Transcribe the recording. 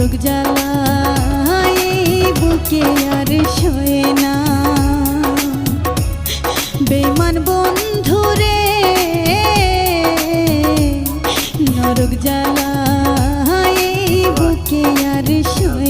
নরক জ্বালা বুকে আর সয়ে না। বেঈমান বন্ধু রে নরক জ্বালা বুকে আর সয়ে